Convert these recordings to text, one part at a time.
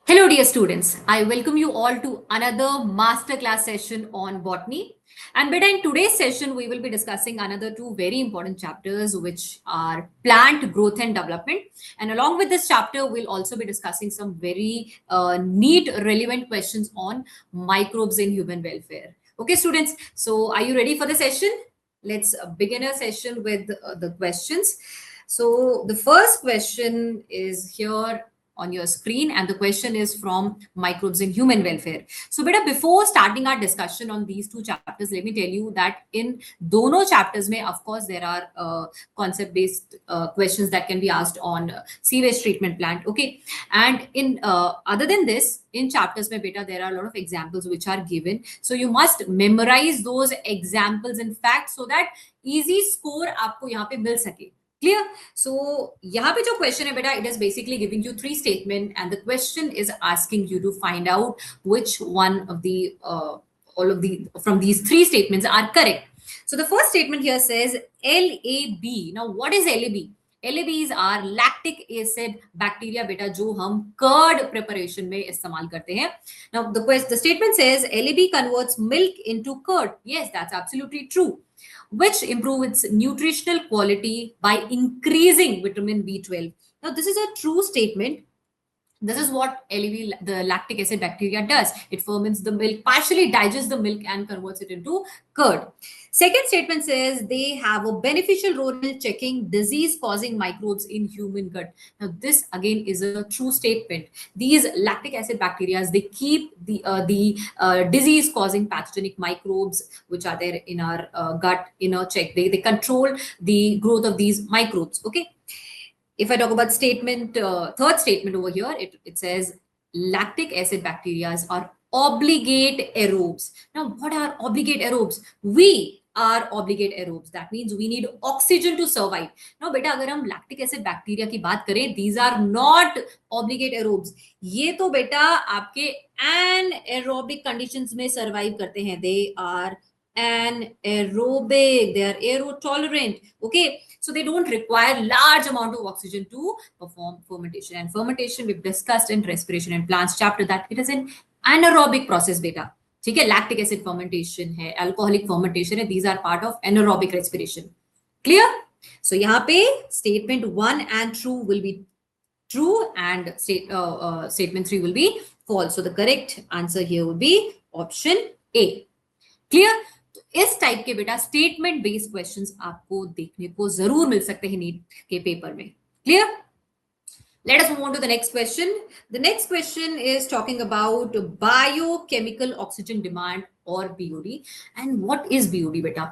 Hello, dear students. I welcome you all to another masterclass session on botany. And beta, in today's session, we will be discussing another two very important chapters, which are plant growth and development. And along with this chapter, we'll also be discussing some very neat, relevant questions on microbes in human welfare. Okay, students. So, are you ready for the session? Let's begin our session with the questions. So, the first question is here on your screen, and the question is from microbes in human welfare. So beta, before starting our discussion on these two chapters, let me tell you that in dono chapters mein, of course, there are concept based questions that can be asked on sewage treatment plant. Okay, and in other than this, in chapters mein beta, there are a lot of examples which are given, so you must memorize those examples in fact, so that easy score आपको यहाँ पे मिल सके. Clear? So यहाँ पे जो question है बेटा, it is basically giving you three statement, and the question is asking you to find out which one of the all of the from these three statements are correct. So the first statement here says LAB. Now what is LAB? LABs are lactic acid bacteria बेटा, जो हम curd preparation में इस्तेमाल करते हैं. Now the statement says LAB converts milk into curd. Yes, that's absolutely true, which improve its nutritional quality by increasing vitamin B12. Now, this is a true statement. This is what LAB, the lactic acid bacteria, does. It ferments the milk, partially digests the milk, and converts it into curd. Second statement says they have a beneficial role in checking disease-causing microbes in human gut. Now, this again is a true statement. These lactic acid bacteria, they keep the disease-causing pathogenic microbes which are there in our gut in a check. They control the growth of these microbes. Okay. If I talk about statement, third statement over here, it says lactic acid bacteria are obligate aerobes. Now, what are obligate aerobes? We are obligate aerobes. That means we need oxygen to survive. Now, beta, अगर हम lactic acid bacteria की बात करें, these are not obligate aerobes. ये तो बेटा आपके anaerobic conditions में survive करते हैं. They are anaerobic. They are aerotolerant. Okay. So they don't require large amount of oxygen to perform fermentation. And fermentation we've discussed in respiration and plants chapter that it is an anaerobic process beta. ठीक है, lactic acid fermentation है, alcoholic fermentation है, these are part of anaerobic respiration. Clear? So यहाँ पे statement 1 and true will be true, and statement 3 will be false. So the correct answer here would be option A. Clear? इस type के बेटा statement based questions आपको देखने को जरूर मिल सकते हैं नीट के पेपर में. Clear? Let us move on to the next question. The next question is talking about biochemical oxygen demand or BOD. And what is BOD बेटा?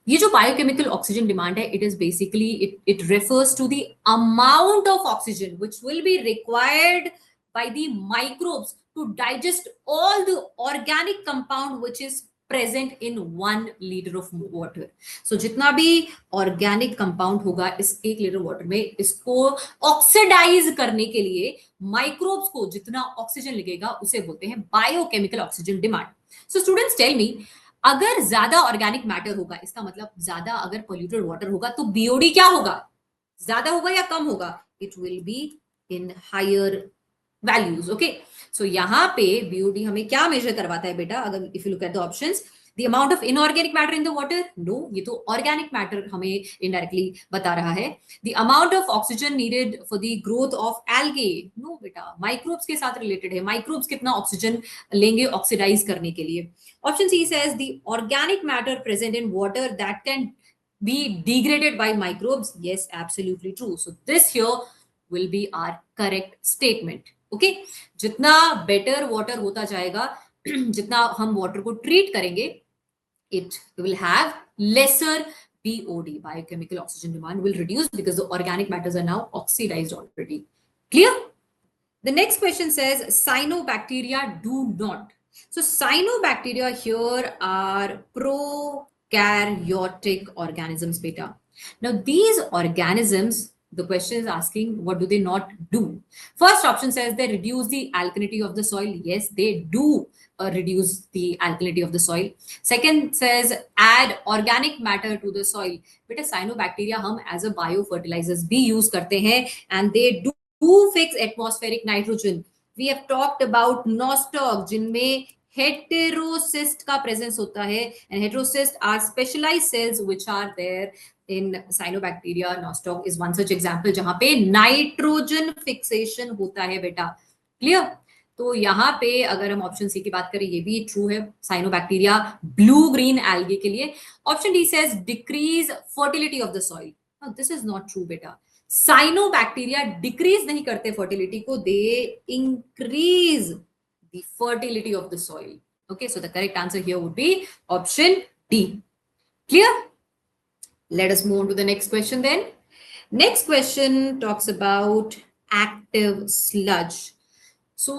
ये जो biochemical oxygen demand है, it is basically it refers to the amount of oxygen which will be required by the microbes to digest all the organic compound which is present in 1 litre of water. So जितना भी organic compound होगा इस 1 litre water में, इसको oxidise करने के लिए microbes को जितना ऑक्सीजन लगेगा उसे बोलते हैं biochemical oxygen demand. So students tell me, अगर ज्यादा ऑर्गेनिक मैटर होगा, इसका मतलब ज्यादा अगर पोल्यूटेड वाटर होगा, तो बीओडी क्या होगा? ज्यादा होगा या कम होगा? It will be in higher values. Okay, so यहाँ पे BOD हमें क्या मेजर करवाता है बेटा? अगर if you look at the options, the amount of inorganic matter in the water, no, ये तो ऑर्गेनिक मैटर हमें इनडायरेक्टली बता रहा है. The amount of oxygen needed for the growth of algae, no बेटा, माइक्रोब्स के साथ रिलेटेड है. माइक्रोब्स कितना ऑक्सीजन लेंगे ऑक्सीडाइज करने के लिए? Option she says the organic matter present in water that can be degraded by microbes. Yes, absolutely true. So this here will be our correct statement. Okay, जितना better water होता जाएगा, जितना हम water को treat करेंगे, it will have laser BOD, biochemical oxygen demand will reduce because the organic matters are now oxidized already. Clear? The next question says cyanobacteria do not. So cyanobacteria here are prokaryotic organisms beta. Now these organisms, the question is asking what do they not do? First option says they reduce the alkalinity of the soil. Yes, they do reduce the alkalinity of the soil. Second says add organic matter to the soil. बेटा cyanobacteria हम as a biofertilizers भी use करते हैं, and they do fix atmospheric nitrogen. We have talked about Nostoc जिनमें heterocyst का presence होता है, and heterocyst are specialized cells which are there in cyanobacteria. Nostoc is one such example जहां पे nitrogen fixation होता है बेटा. क्लियर? तो यहाँ पे अगर हम ऑप्शन सी की बात करें, ये भी ट्रू है साइनोबैक्टीरिया ब्लू ग्रीन एल्गे के लिए. Option D says decrease fertility of the soil. This is not true बेटा. साइनोबैक्टीरिया डिक्रीज नहीं करते फर्टिलिटी को, they increase the fertility of the soil. Okay, so the correct answer here would be option D. Clear? Let us move on to the next question then. Next question talks about active sludge. So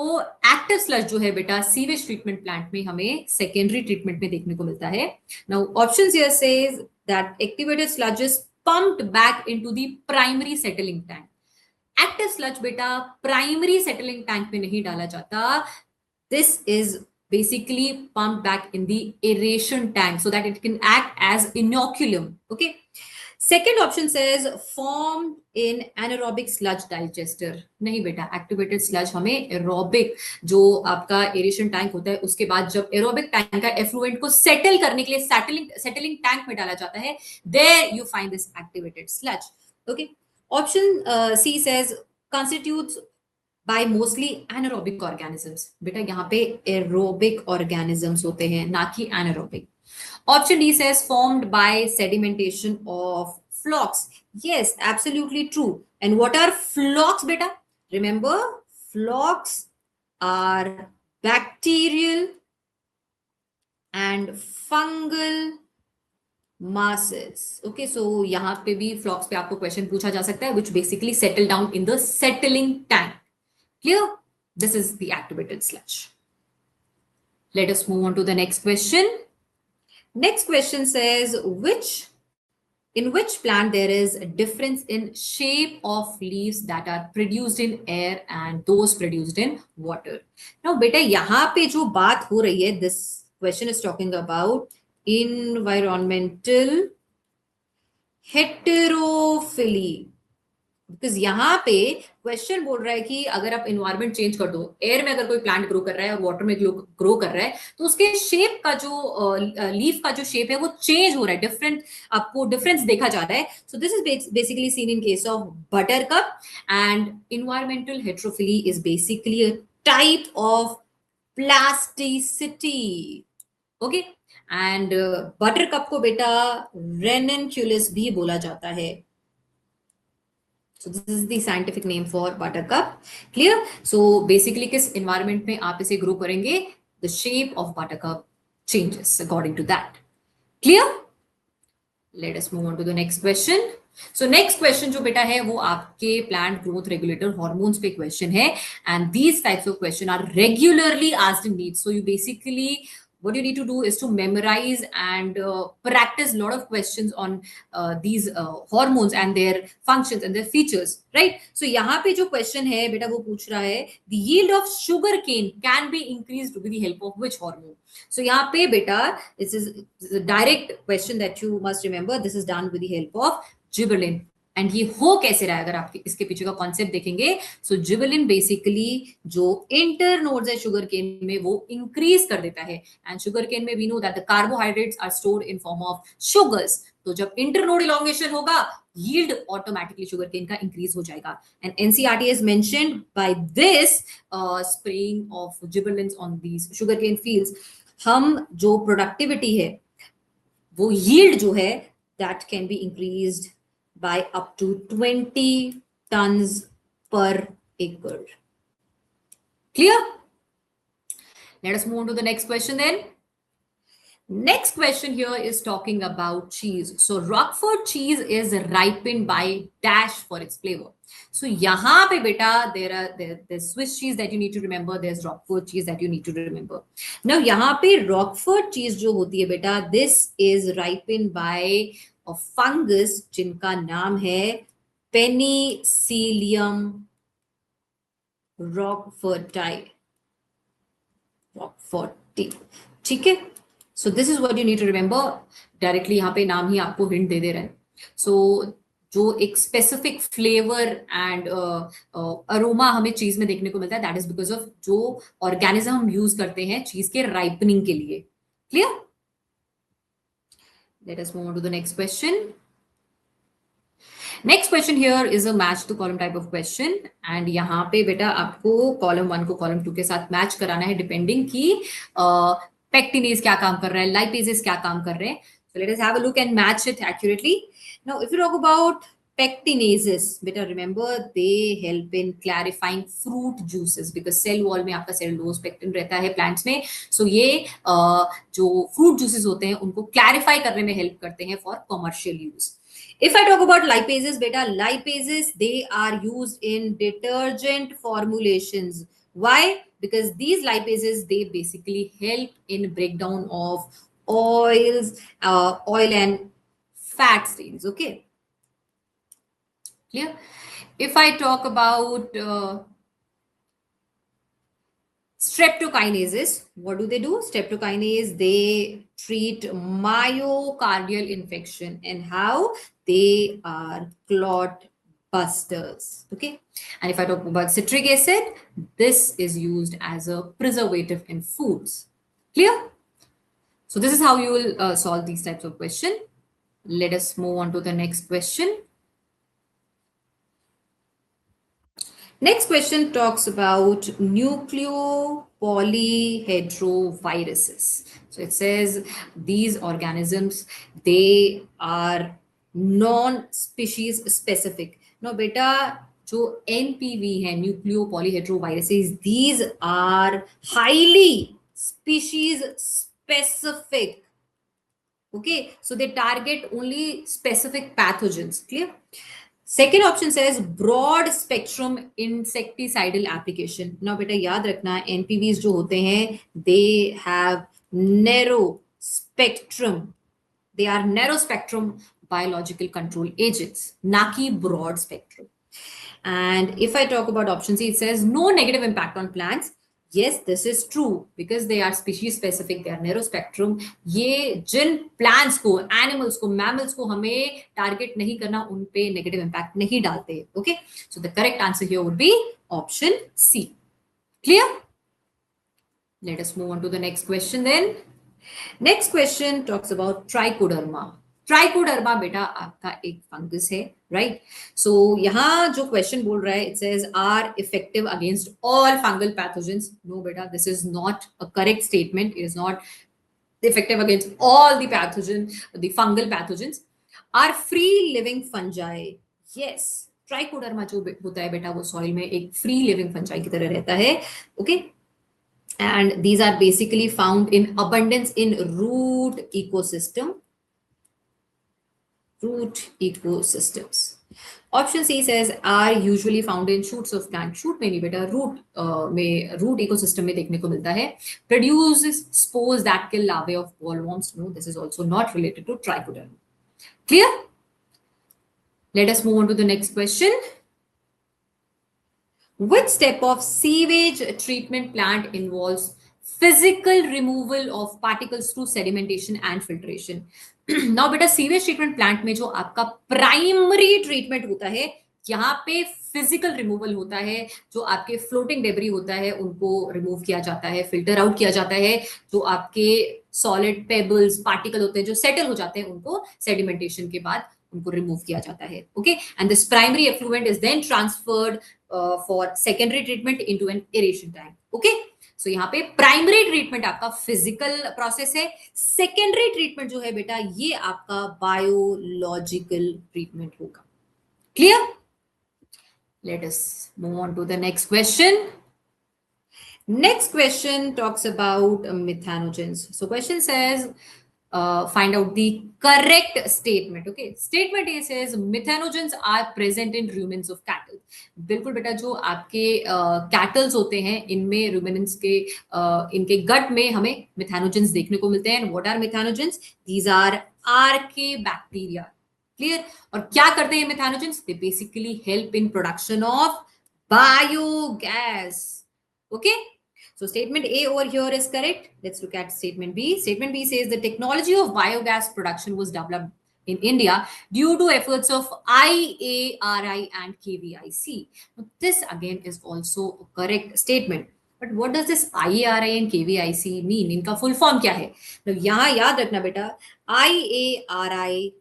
active sludge जो है बेटा sewage treatment plant में हमें secondary treatment में देखने को मिलता है. Now options here says that activated sludge is pumped back into the primary settling tank. Active sludge बेटा primary settling tank में नहीं डाला जाता. This is basically pumped back in the aeration tank so that it can act as inoculum. Okay. Second option says formed in anaerobic sludge digester. नहीं बेटा, activated sludge हमें aerobic जो आपका aeration tank होता है उसके बाद जब aerobic tank का effluent को settle करने के लिए settling tank में डाला जाता है, there you find this activated sludge. Okay. Option C says constitutes by mostly anaerobic organisms. बेटा यहाँ पे aerobic organisms होते हैं, ना कि anaerobic. Option D says formed by sedimentation of flocks. Yes, absolutely true. And what are flocks, beta? Remember, flocks are bacterial and fungal masses. Okay, so यहाँ पे भी flocks पे आपको question पूछा जा सकता है, which basically settle down in the settling tank. Clear? This is the activated sludge. Let us move on to the next question. Next question says in which plant there is a difference in shape of leaves that are produced in air and those produced in water. Now beta यहाँ पे जो बात हो रही है, this question is talking about environmental heterophily. Because यहाँ पे question बोल रहा है कि अगर आप इन्वायरमेंट चेंज कर दो, एयर में अगर कोई प्लांट ग्रो कर रहा है और वाटर में ग्रो कर रहा है, तो उसके शेप का जो लीफ का जो शेप है वो चेंज हो रहा है, डिफरेंट आपको डिफरेंस देखा जा रहा है. So this is basically seen in case of butter cup. And environmental heterophylly is basically a type of plasticity. Okay, and butter cup को बेटा रेननक्यूलिस भी बोला जाता है. So this is the scientific name for buttercup. Clear? So basically किस environment में आप इसे grow करेंगे, the shape of buttercup changes according to that. Clear? Let us move on to the next question. So next question जो बेटा है वो आपके plant growth regulator hormones पे question है, and these types of question are regularly asked in NEET. So you basically what you need to do is to memorize and practice a lot of questions on these hormones and their functions and their features, right? So यहाँ पे जो question है बेटा वो पूछ रहा है the yield of sugar cane can be increased with the help of which hormone? So यहाँ पे बेटा this is a direct question that you must remember. This is done with the help of gibberellin. And ये हो कैसे रहा है अगर आप इसके पीछे का कॉन्सेप्ट देखेंगे. सो जिबेलिन बेसिकली जो इंटर नोड्स है शुगर केन में वो इंक्रीज कर देता है. एंड शुगर केन में we know that the carbohydrates are stored in form of sugars. तो जब इंटर नोड इलॉन्गेशन होगा, यील्ड ऑटोमेटिकली शुगर केन का इंक्रीज हो जाएगा. And NCERT is mentioned by this spraying of gibberellins on these sugar cane fields. हम जो productivity है वो यील्ड जो है that can be increased by up to 20 tons per acre. Clear? Let us move on to the next question then. Next question here is talking about cheese. So Roquefort cheese is ripened by dash for its flavor. So यहाँ पे बेटा there's Swiss cheese that you need to remember. There's Roquefort cheese that you need to remember. Now यहाँ पे Roquefort cheese जो होती है बेटा, this is ripened by a fungus जिनका नाम है Penicillium roqueforti. ठीक है. So this is what you need to remember. Directly यहाँ पे नाम ही आपको हिंट दे रहा है. So जो एक स्पेसिफिक फ्लेवर एंड अरोमा हमें चीज में देखने को मिलता है, दैट इज बिकॉज ऑफ जो ऑर्गेनिज्म हम यूज करते हैं चीज के राइपनिंग के लिए. Clear? Let us move on to the next question. Next question here is a match to column type of question, and यहाँ पे बेटा आपको कॉलम 1 को कॉलम 2 के साथ मैच कराना है डिपेंडिंग की पेक्टिनेज क्या काम कर रहा है, लाइपेजेस क्या काम कर रहे हैं. So let us have a look and match it accurately. Now, if you talk about pectinases, बेटा remember they help in clarifying fruit juices because cell wall में आपका cellulose pectin रहता है plants में. So ये जो fruit juices होते हैं उनको clarify करने में help करते हैं for commercial use. If I talk about lipases, beta, lipases, they are used in detergent formulations. Why? Because these lipases, they basically help in breakdown of oils, oil and fat stains. Okay. Clear? If I talk about streptokinases, what do? Streptokinase, they treat myocardial infection, and how? They are clot busters. Okay. And if I talk about citric acid, this is used as a preservative in foods. Clear? So this is how you will solve these types of questions. Let us move on to the next question. Next question talks about nucleopolyhedroviruses. So it says these organisms, they are non-species specific. Now, beta, जो NPV है, nucleopolyhedroviruses, these are highly species specific. Okay, so they target only specific pathogens. Clear? Second option says broad spectrum insecticidal application. Now बेटा याद रखना NPVs जो होते हैं, they have narrow spectrum. They are narrow spectrum biological control agents, ना कि broad spectrum. And if I talk about option C, it says no negative impact on plants. Yes, this is true because they are species specific, they are narrow spectrum. ये जिन plants को, animals को, mammals को हमें target नहीं करना, उन पे negative impact नहीं डालते. Okay, so the correct answer here would be option C. Clear? Let us move on to the next question then. Next question talks about trichoderma. Trichoderma बेटा आपका एक फंगस है, राइट? सो यहाँ जो क्वेश्चन बोल रहा है, it says are effective against all fungal pathogens. No बेटा, this is not a correct statement. It is not effective against all the pathogen, the fungal pathogens. Are free living fungi. Yes, Trichoderma जो होता है बेटा वो soil में एक free living fungi की तरह रहता है. Okay, and these are basically found in abundance in root ecosystem. Root ecosystems. Option C says are usually found in shoots of plant. Shoot में नहीं बेटा, root ecosystem में देखने को मिलता है. Produces spores that kill larvae of bollworms. No, this is also not related to trichoderma. Clear? Let us move on to the next question. Which step of sewage treatment plant involves physical removal of particles through sedimentation and filtration? Now बेटा sewage treatment plant में जो आपका primary treatment होता है, यहाँ पे physical removal होता है. जो आपके फ्लोटिंग डेब्री होता है उनको रिमूव किया जाता है, फिल्टर आउट किया जाता है. जो आपके सॉलिड पेबल्स पार्टिकल होते हैं जो सेटल हो जाते हैं उनको सेडिमेंटेशन के बाद उनको रिमूव किया जाता है. Okay, and this primary effluent is then transferred for secondary treatment into an aeration tank. Okay, so यहाँ पे प्राइमरी ट्रीटमेंट आपका फिजिकल प्रोसेस है. सेकेंडरी ट्रीटमेंट जो है बेटा ये आपका बायोलॉजिकल ट्रीटमेंट होगा. Clear? Let us move on to the next question. Next question talks about methanogens. So question says find out the correct statement. Okay, statement A says methanogens are present in ruminants of cattle. बिल्कुल बेटा, जो आपके kettles होते हैं इनमें ruminants के इनके गट में हमें methanogens देखने को मिलते हैं. What are methanogens? These are archaebacteria. Clear? और क्या करते हैं methanogens? They basically help in production of biogas. Okay, so statement A over here is correct. Let's look at statement B. Statement B says the technology of biogas production was developed in India due to efforts of IARI and KVIC. Now, this again is also a correct statement. But what does this IARI and KVIC mean? इनका full form क्या है? Now, यहाँ याद रखना बेटा, IARI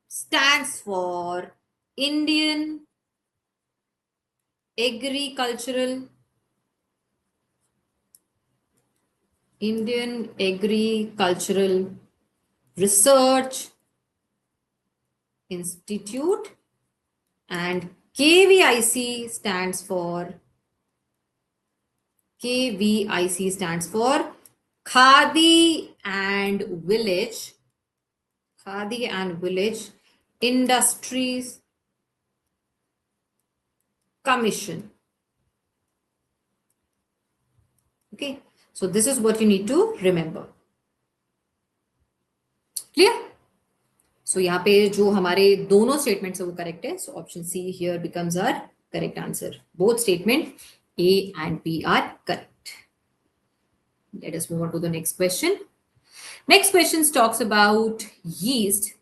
stands for Indian Agricultural Research Institute, and KVIC stands for Khadi and Village Industries Commission. Okay, so this is what you need to remember. Clear? So यहाँ पे जो हमारे दोनों statements है वो correct है. So option C here becomes our correct answer. Both statement A and B are correct. Let us move on to the next question. Next question talks about yeast.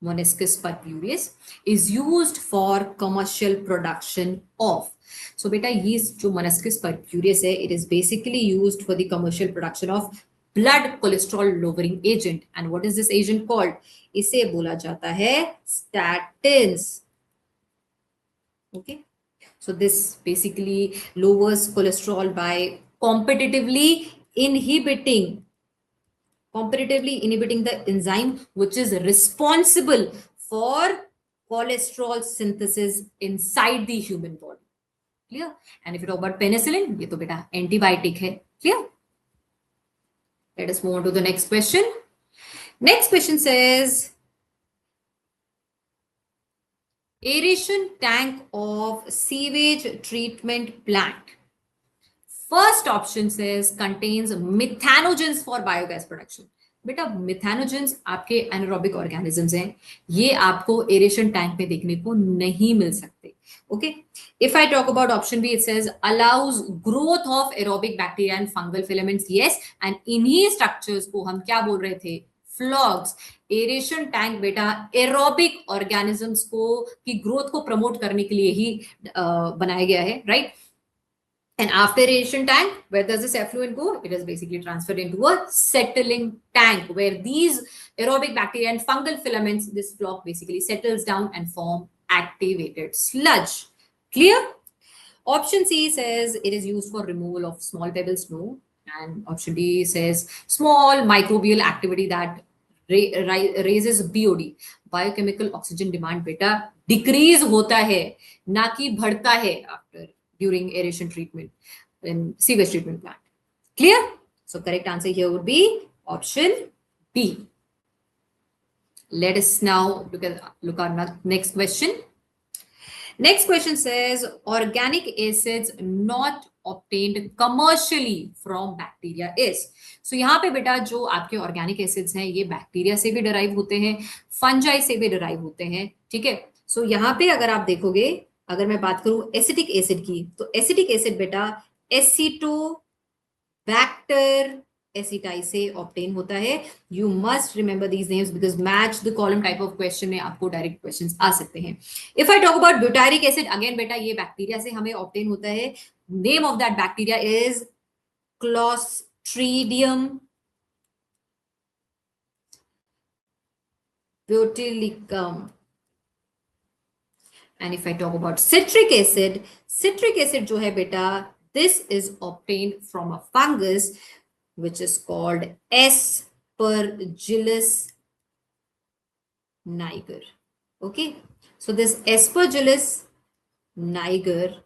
Moniscus purpureus is used for commercial production of. So beta yeast जो Moniscus purpureus है, it is basically used for the commercial production of blood cholesterol lowering agent. And what is this agent called? इसे बोला जाता है statins. Okay. So this basically lowers cholesterol by competitively inhibiting the enzyme which is responsible for cholesterol synthesis inside the human body. Clear? And if you talk about penicillin, ये तो बेटा antibiotic है. Clear? Let us move on to the next question. Next question says, aeration tank of sewage treatment plant. First option says contains methanogens for biogas production. बेटा methanogens आपके anaerobic organisms हैं, ये आपको aeration tank में देखने को नहीं मिल सकते. Okay, if I talk about option B, it says allows growth of aerobic bacteria and fungal filaments. Yes, and इन्हीं स्ट्रक्चर्स को हम क्या बोल रहे थे? फ्लॉग्स. एरेशन टैंक बेटा एरोबिक ऑर्गेनिजम्स को की ग्रोथ को प्रमोट करने के लिए ही बनाया गया है, right? And after aeration tank, where does this effluent go? It is basically transferred into a settling tank where these aerobic bacteria and fungal filaments, this flock basically settles down and form activated sludge. Clear? Option C says it is used for removal of small pebbles. No. And option D says small microbial activity that raises BOD, biochemical oxygen demand beta decrease hota hai, na ki बढ़ता है after during aeration treatment in sewage treatment plant. Clear? So correct answer here would be option B. Let us now look at next question. Next question says organic acids not obtained commercially from bacteria is. So यहाँ पे बेटा जो आपके organic acids हैं ये bacteria से भी derive होते हैं, फंजाई से भी derive होते हैं, ठीक है? So यहाँ पे अगर आप देखोगे, अगर मैं बात करूं एसिटिक एसिड की, तो एसिटिक एसिड बेटा एसिटोबैक्टर एसिटाई से ऑब्टेन होता है. You must remember these names because match the column type of question में आपको डायरेक्ट क्वेश्चंस आ सकते हैं. If I talk about butyric acid, again बेटा ये बैक्टीरिया से हमें ऑब्टेन होता है. Name of that bacteria is clostridium butylicum. And if I talk about citric acid जो है बेटा, this is obtained from a fungus which is called Aspergillus niger. Okay, so this Aspergillus niger,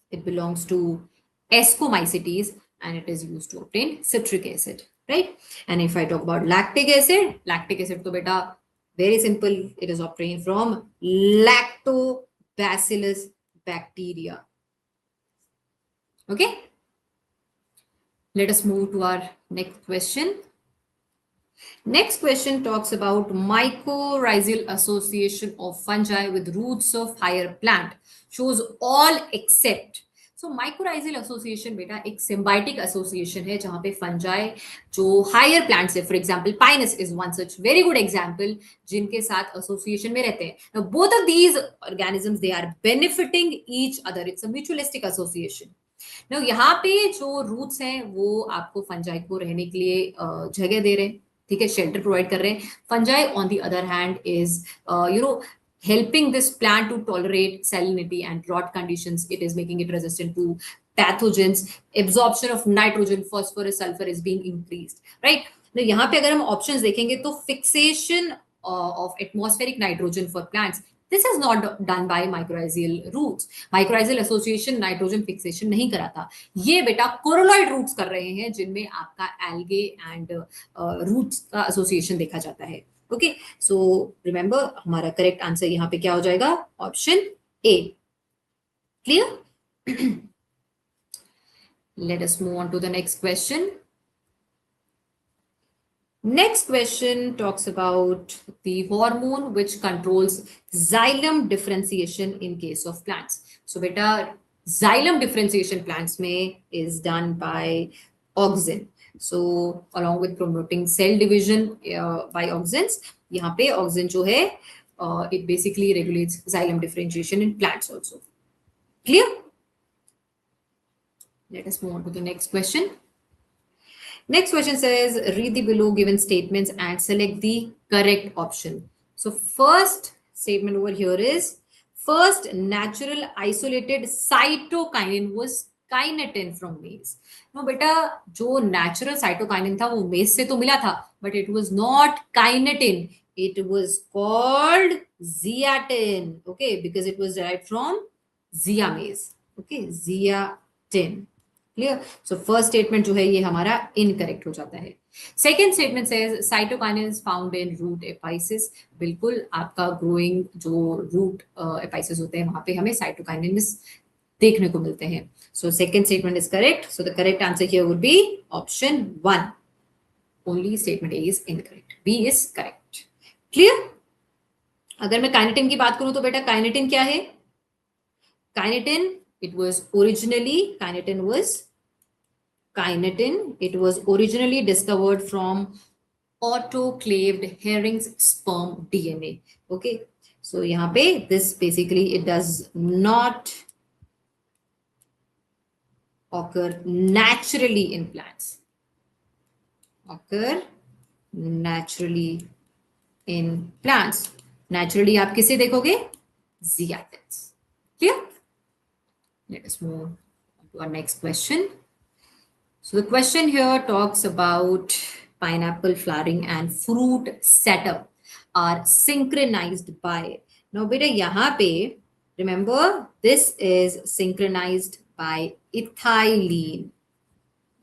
it belongs to Ascomycetes and it is used to obtain citric acid, right? And if I talk about lactic acid to beta very simple, it is obtained from Lactobacillus bacteria. Okay, let us move to our next question. Next question talks about mycorrhizal association of fungi with roots of higher plant, shows all except. So mycorrhizal association बेटा एक symbiotic association है जहां पे fungi जो higher plants है, for example Pinus is one such very good example, जिनके साथ association में रहते हैं. Now both of these organisms they are benefiting each other. It's a mutualistic association. Now यहाँ पे जो रूट्स हैं वो आपको फंजाई को रहने के लिए जगह दे रहे हैं, ठीक है, शेल्टर प्रोवाइड कर रहे हैं. Fungi on the other hand is helping this plant to tolerate salinity and drought conditions. It is making it resistant to pathogens. Absorption of nitrogen, phosphorus, sulfur is being increased, right? Now यहाँ पे अगर हम options देखेंगे तो fixation of atmospheric nitrogen for plants, this is not done by mycorrhizal roots. Mycorrhizal association nitrogen fixation नहीं कराता. ये बेटा coralloid roots कर रहे हैं जिनमें आपका algae and roots का association देखा जाता है. ओके, सो रिमेंबर हमारा करेक्ट आंसर यहां पे क्या हो जाएगा? Option A. Clear? Let us move on to the next question. Next question talks about the hormone which controls xylem differentiation in case of plants. So beta xylem differentiation plants में is done by auxin. So along with promoting cell division by auxins, यहाँ पे auxin जो है it basically regulates xylem differentiation in plants also. Clear? Let us move on to the next question. Next question says, read the below given statements and select the correct option. So first statement over here is, first natural isolated cytokinin was kinetin from maize. No beta, जो natural cytokinin था वो maize से तो मिला था, but it was not kinetin. It was called zeatin. Okay, because it was derived from zea maize. Okay, zeatin. Clear? So first statement जो है ये हमारा इनकरेक्ट हो जाता है. Second statement says cytokinin is found in root apices. बिल्कुल, आपका growing जो रूट एपाइसिस होते हैं वहां पे हमें साइटोकाइनिन देखने को मिलते हैं. So second statement is correct. So the correct answer here would be option 1. Only statement A is incorrect, B is correct. Clear? अगर मैं काइनेटिन की बात करूं तो बेटा काइनेटिन क्या है? Kinetin, it was originally discovered from autoclaved herring's sperm DNA. Okay, so यहाँ पे this basically it does not occur naturally in plants. Naturally आप किसे देखोगे? zeatids. Clear? Let us move on to our next question. So the question here talks about pineapple flowering and fruit setup are synchronized by. Now beta यहाँ पे remember this is synchronized by ethylene.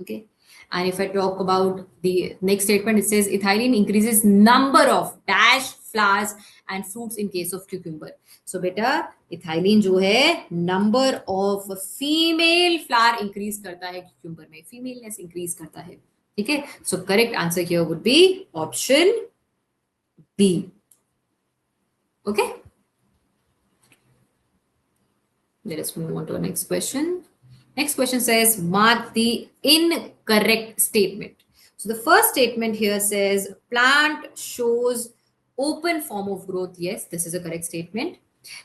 Okay, and if I talk about the next statement, it says ethylene increases number of dash flowers and fruits in case of cucumber. So beta ethylene जो है number of female flower increase करता है cucumber में, femaleness increase करता है. ठीक है, so correct answer here would be option B. Okay, let us move on to the next question. Next question says mark the incorrect statement. So the first statement here says plant shows open form of growth. Yes, this is a correct statement.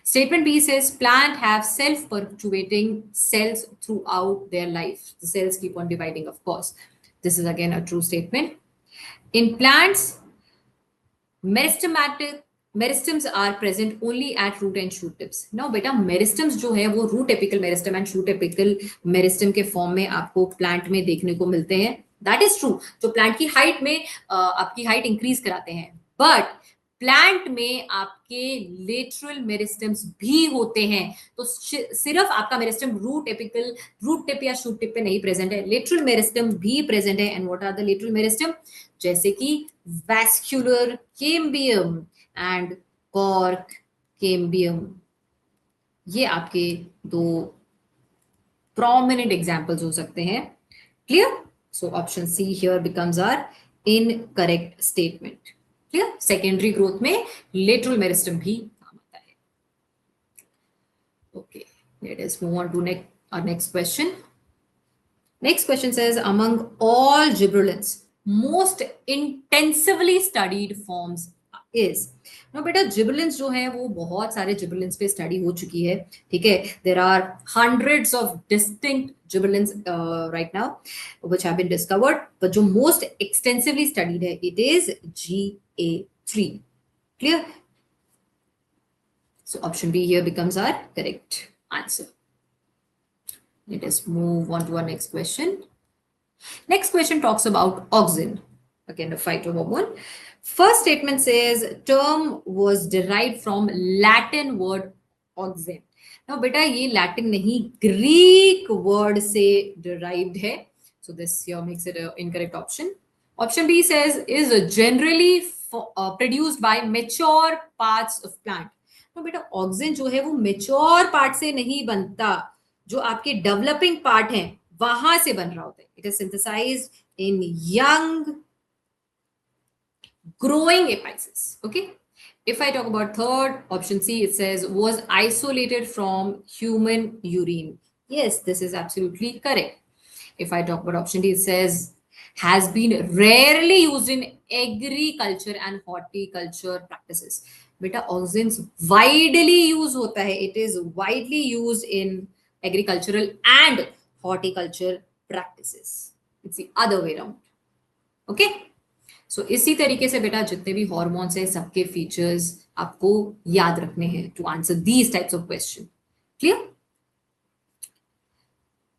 Statement B says plant have self-perpetuating cells throughout their life. The cells keep on dividing, of course. This is again a true statement. In plants, meristems are present only at root and shoot tips. Now beta meristems जो है वो root apical meristem and shoot apical meristem के form में आपको plant में देखने को मिलते हैं. That is true. जो प्लांट की हाइट में आपकी हाइट इंक्रीज कराते हैं, बट प्लांट में आपके लेटरल मेरिस्टम्स भी होते हैं. तो सिर्फ आपका मेरिस्टम रूट टिप या शूट टिप पे नहीं प्रेजेंट है, लेटरल मेरिस्टम भी प्रेजेंट है. And what are the lateral meristem? जैसे कि vascular cambium and cork cambium. ये आपके दो प्रोमिनेंट एग्जांपल्स हो सकते हैं. Clear? So option C here becomes our incorrect statement. Secondary growth में लेटरल मेरिस्टम भी काम आता है. Okay, let us move on to Our next question. Next question says, among all gibberellins, most intensively studied forms is. No बेटा gibberellins जो है वो बहुत सारे जिबरेलिन्स पे स्टडी हो चुकी है, ठीक है. There are hundreds of distinct gibberellins right now which have been discovered, but जो मोस्ट एक्सटेंसिवली स्टडीड है it is GA3. Clear? So option B here becomes our correct answer. Let us move on to our next question. Next question talks about auxin, again a phytohormone. First statement says term was derived from Latin word auxin. Now beta ye Latin nahi, Greek word se derived hai. So this here makes it an incorrect option. Option B says is generally produced by mature parts of plant. तो बेटा auxin जो है वो mature part से नहीं बनता, जो आपके डेवलपिंग पार्ट हैं वहां से बन रहा होता है. It is synthesized in young growing apices. Okay. If I talk about third, option C, it says was isolated from human urine. Yes, this is absolutely correct. If I talk about option D, it says has been rarely used in agriculture and horticulture practices. बेटा auxins widely use होता है, it is widely use in agricultural and horticulture practices. It's the other way around. Okay, so इसी तरीके से बेटा जितने भी hormones हैं सबके फीचर्स आपको याद रखने हैं to answer these types of question. Clear?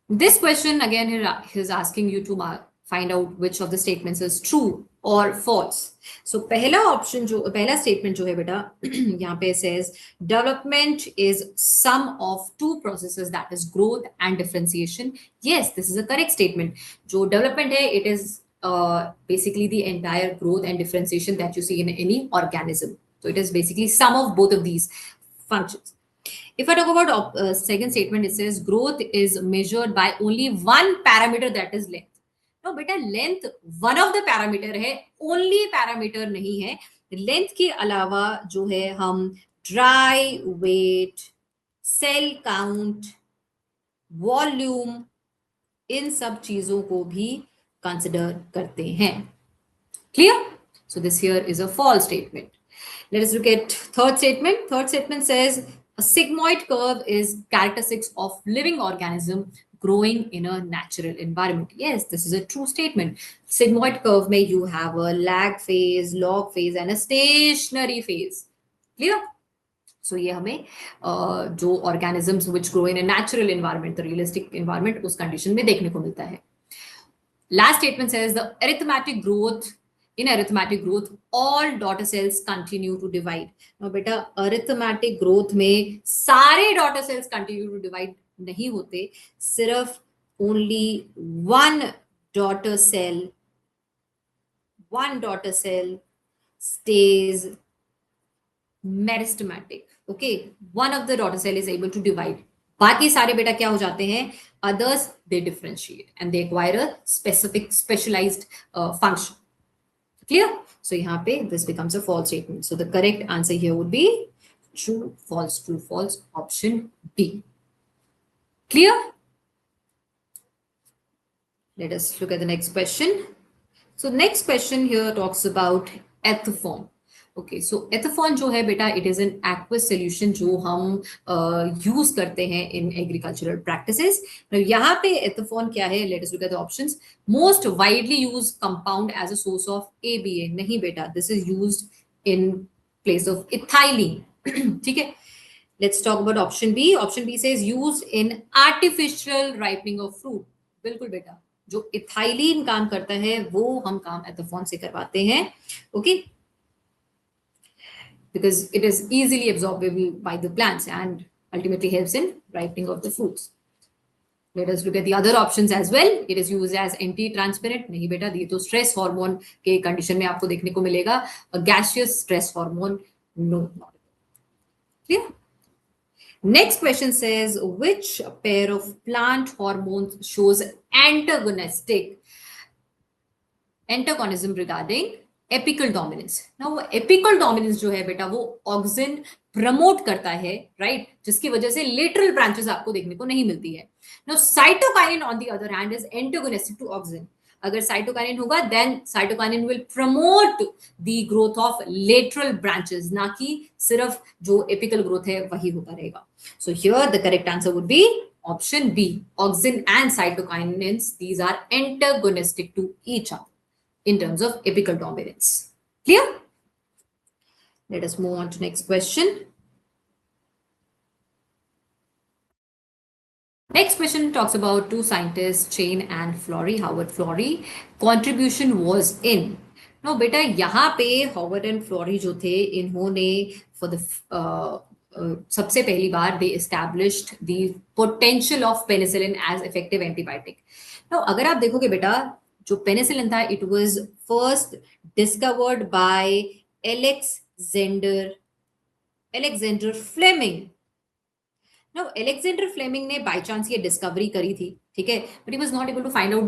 This question again he is asking you to find out which of the statements is true or false. So पहला option जो पहला statement जो है बेटा यहाँ पे says development is sum of two processes, that is growth and differentiation. Yes, this is a correct statement. जो development है it is basically the entire growth and differentiation that you see in any organism. So it is basically sum of both of these functions. If I talk about second statement, it says growth is measured by only one parameter, that is length. No, beta length one of the parameter है, only parameter नहीं है. Length के अलावा जो है हम dry weight, cell count, volume, इन सब चीजों को भी consider करते हैं. Clear? So this here is a false statement. Let us look at third statement. Third statement says a sigmoid curve is characteristics of living organism growing in a natural environment. Yes, this is a true statement. Sigmoid curve में you have a lag phase, log phase and a stationary phase. Clear? So ये हमें जो organisms which grow in a natural environment, the realistic environment, उस condition में देखने को मिलता है. Last statement says the arithmetic growth. In arithmetic growth, all daughter cells continue to divide. Now, बेटा arithmetic growth में सारे daughter cells continue to divide नहीं होते, सिर्फ only one daughter cell stays meristematic. Okay, one of the daughter cell is able to divide. बाकी सारे बेटा क्या हो जाते हैं? Others they differentiate and they acquire a specialized function. Clear? So यहाँ पे this becomes a false statement. So the correct answer here would be true, false, option B. Clear? Let us look at the next question. So next question here talks about ethaform. Okay, so ethaform जो है बेटा it is an aqueous solution जो हम use करते हैं in agricultural practices. Now यहाँ पे ethaform क्या है? Let us look at the options. Most widely used compound as a source of ABA. नहीं बेटा, this is used in place of ethylene. ठीक है? Let's talk about option B. Option B says used in artificial ripening of fruit. बिल्कुल बेटा, जो ethylene काम करता है वो हम काम ethaform से करवाते हैं. Okay? Because it is easily absorbable by the plants and ultimately helps in ripening of the fruits. Let us look at the other options as well. It is used as anti-transpirant. नहीं बेटा, ये तो stress hormone के condition में आपको देखने को मिलेगा. A gaseous stress hormone, no, not. Clear? Next question says, which pair of plant hormones shows antagonism regarding apical dominance. ना वो एपिकल डोमिनेंस जो है बेटा वो ऑक्सिन प्रमोट करता है, राइट, जिसकी वजह से लेटरल ब्रांचेस आपको देखने को नहीं मिलती है। Now cytokinin on the other hand is antagonistic to auxin. अगर साइटोकाइनिन होगा then cytokinin will promote the growth of lateral branches, ना कि सिर्फ जो एपिकल ग्रोथ है वही होता रहेगा। So here the correct answer would B option B. Auxin and cytokinins, these are antagonistic to each other in terms of apical dominance. Clear? Let us move on to next question. Next question talks about two scientists, Chain and Florey. Howard Florey contribution was in. Now, beta यहाँ पे Howard and Florey जो थे, इन्होंने for the सबसे पहली बार they established the potential of penicillin as effective antibiotic. Now, अगर आप देखोगे बेटा, जो पेनिसिलिन था, it was first discovered by Alexander Fleming. Now, Alexander Fleming ने बाय चांस ये डिस्कवरी करी थी, ठीक है, but he was not able to find out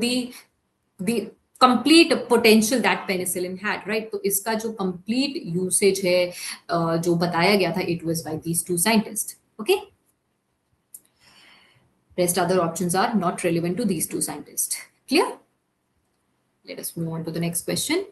the complete potential that penicillin had, right? तो इसका जो complete usage है, जो बताया गया था, it was by these two scientists. Okay? Rest other options are not relevant to these two scientists. Clear? Let us move on to the next question.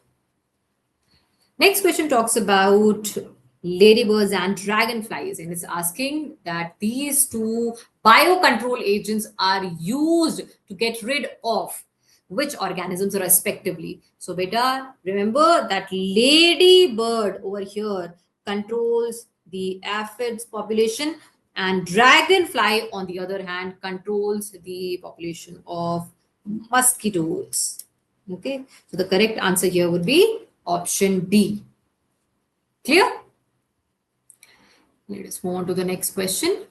Next question talks about ladybirds and dragonflies, and it's asking that these two biocontrol agents are used to get rid of which organisms respectively. So beta, remember that ladybird over here controls the aphids population, and dragonfly on the other hand controls the population of mosquitoes. Okay, so the correct answer here would be option D. Clear? Let us move on to the next question.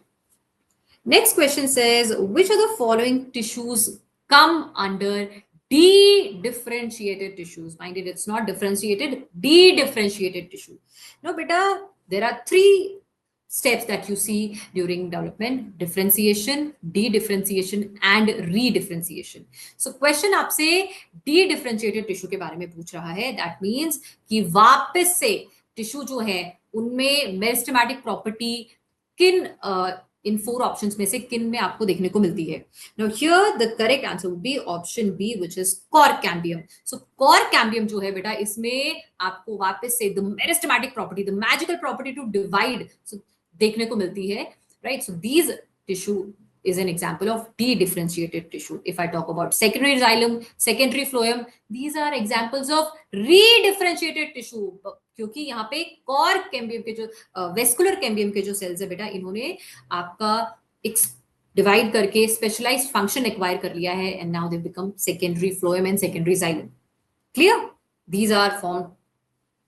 Next question says, which of the following tissues come under de-differentiated tissues? Mind it, it's not differentiated, de-differentiated tissue. Now, beta, there are three steps that you see during development: differentiation, de-differentiation, and re-differentiation. So question आपसे de-differentiated tissue के बारे में पूछ रहा है. That means कि वापस से टिश्यू जो है उनमें मेरिस्टेमेटिक प्रॉपर्टी किन इन फोर ऑप्शंस में से किन में आपको देखने को मिलती है. Now here the correct answer would be option B, which is cork cambium. So cork cambium जो है बेटा, इसमें आपको वापस से the meristematic property, the magical property to divide, so देखने को मिलती है, right. So these tissue is an example of de-differentiated tissue. If I talk about secondary xylem, secondary phloem, these are examples of re-differentiated tissue. क्योंकि यहाँ पे cork cambium के जो vascular cambium के जो सेल्स है बेटा, इन्होंने आपका डिवाइड करके स्पेशलाइज्ड फंक्शन एक्वायर कर लिया है, and now they become secondary phloem and secondary xylem. Clear? These are formed,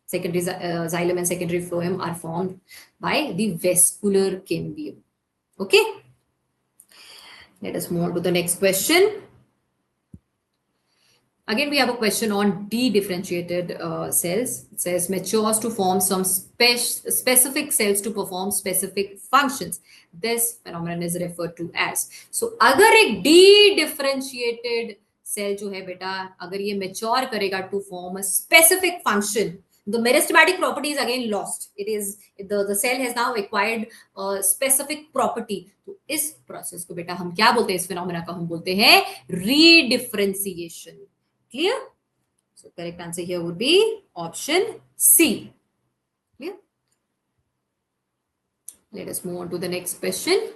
secondary xylem and secondary phloem are formed by the vascular cambium. Okay, let us move on to the next question. Again, we have a question on de-differentiated cells. It says matures to form some specific cells to perform specific functions. This phenomenon is referred to as. So, अगर एक de-differentiated cell जो है बेटा, अगर ये mature करेगा to form a specific function, the meristematic property is again lost. It is the cell has now acquired a specific property. तो इस process को बेटा हम क्या बोलते हैं, इस phenomena को हम बोलते हैं redifferentiation. Clear? So correct answer here would be option C. Clear? Let us move on to the next question.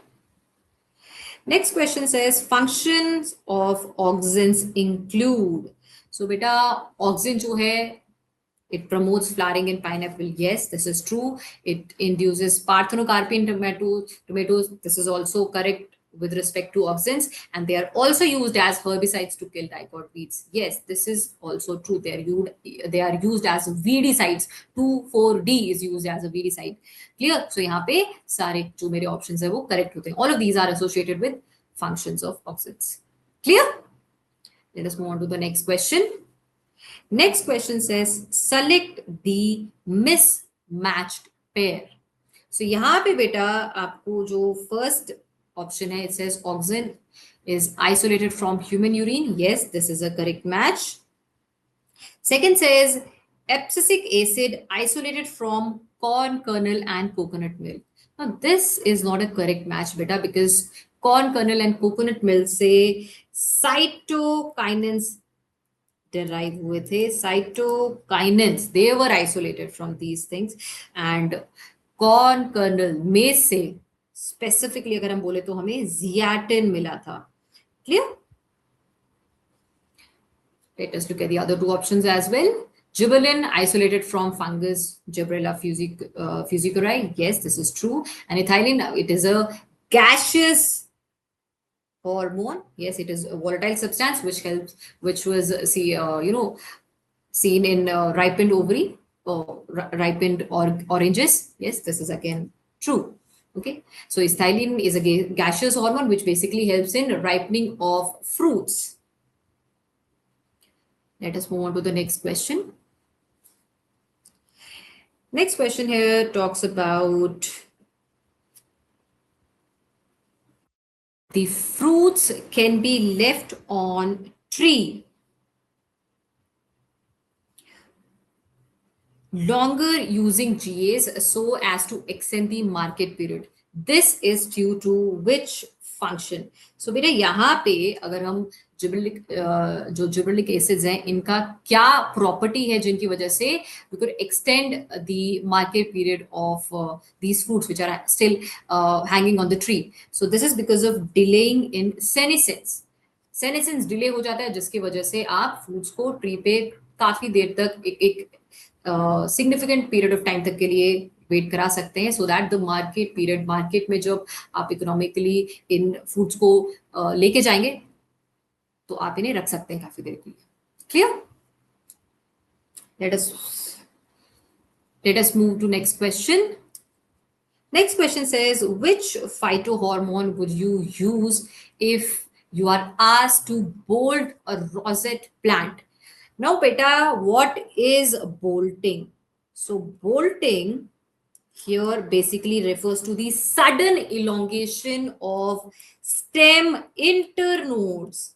Next question says functions of auxins include. So beta, auxin जो है, it promotes flowering in pineapple. Yes, this is true. It induces parthenocarpy in tomatoes. This is also correct with respect to auxins, and they are also used as herbicides to kill dicot weeds. Yes, this is also true. They are used as weedicides. 2,4-D is used as a weedicide. Clear? So यहाँ पे सारे जो मेरे options है वो correct होते हैं. All of these are associated with functions of auxins. Clear? Let us move on to the next question. Next question says select the mismatched pair. So यहाँ पे बेटा आपको जो first option है, it says auxin is isolated from human urine. Yes, this is a correct match. Second says abscisic acid isolated from corn kernel and coconut milk. Now, this is not a correct match, beta, because corn kernel and coconut milk say cytokinins derive with a cytokinins. They were isolated from these things, and corn kernel में से specifically अगर हम बोले तो हमें zeatin मिला था. Clear? Let us look at the other two options as well. Gibberellin isolated from fungus Gibberella fusiculae. Yes, this is true. And ethylene, it is a gaseous hormone. Yes, it is a volatile substance which helps, which was seen in ripened ovary or ripened oranges. Yes, this is again true. Okay, so ethylene is a gaseous hormone which basically helps in ripening of fruits. Let us move on to the next question. Next question here talks about the fruits can be left on tree longer using GAs so as to extend the market period. This is due to which function? So बेटा यहाँ पे अगर हम जो gibberellic acids हैं इनका क्या property है जिनकी वजह से we could extend the market period of these fruits which are still hanging on the tree. So this is because of delaying in senescence. Senescence delay हो जाता है जिसकी वजह से आप फ्रूट्स को ट्री पे काफी देर तक एक सिग्निफिकेंट पीरियड ऑफ टाइम तक के लिए वेट करा सकते हैं so that the market period market में जब आप इकोनॉमिकली इन फ्रूट्स को लेके जाएंगे तो आप इन्हें रख सकते हैं काफी देर के लिए. Clear? let us move to next question. Next question says, which phytohormone would you use if you are asked to bolt a rosette plant? Now beta, what is bolting? So bolting here basically refers to the sudden elongation of stem internodes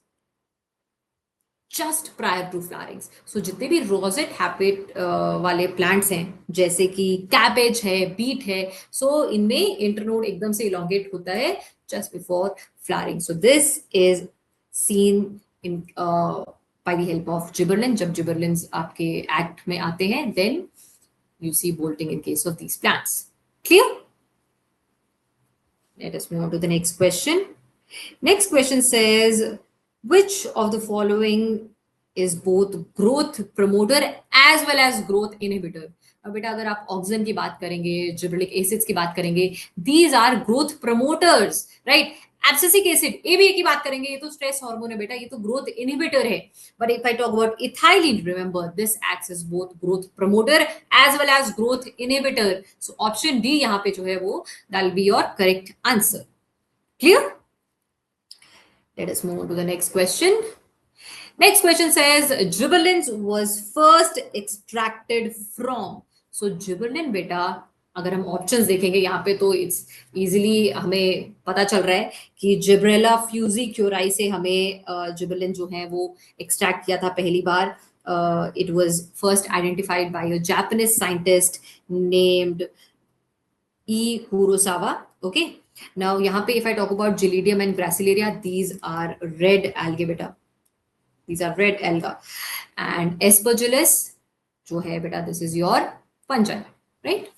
just prior to flowering. So जितने भी rosette habit वाले plants हैं जैसे कि cabbage है, beet है, so इनमें internode एकदम से elongate होता है just before flowering. So this is seen in by the help of gibberellin. जब gibberellins आपके act में आते हैं, then you see bolting in case of these plants. Clear? Let us move on to the next question. Next question says, which of the following is both growth promoter as well as growth inhibitor? अब बेटा अगर आप oxygen की बात करेंगे, gibberellic acids की बात करेंगे, these are growth promoters, right? Abscisic acid ABA की बात करेंगे, ये तो स्ट्रेस हार्मोन है बेटा, ये तो ग्रोथ इनहिबिटर है. But if I talk about ethylene, remember this acts as both growth promoter as well as growth inhibitor. So option D यहाँ पे जो है वो that will be your correct answer. Clear? Let us move on to the next question. Next question says, gibberellin was first extracted from. So gibberellin बेटा अगर हम options देखेंगे यहाँ पे तो इट्स इजीली हमें पता चल रहा है कि जिब्रेला फ्यूजिक्यूराई से हमें जिबरेलिन जो है वो एक्सट्रैक्ट किया था पहली बार. It was first identified by a Japanese scientist named E. Kurosawa. Okay. Now, यहाँ पे if I talk about Gelidium and Gracilaria, these are red algae beta. These are red alga. And Aspergillus, जो है बेटा, this is your fungi, right?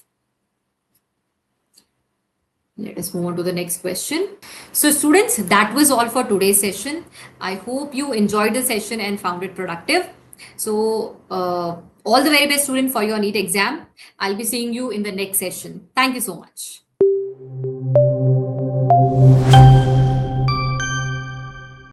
Let us move on to the next question. So students, that was all for today's session. I hope you enjoyed the session and found it productive. So all the very best, student, for your NEET exam. I'll be seeing you in the next session. Thank you so much.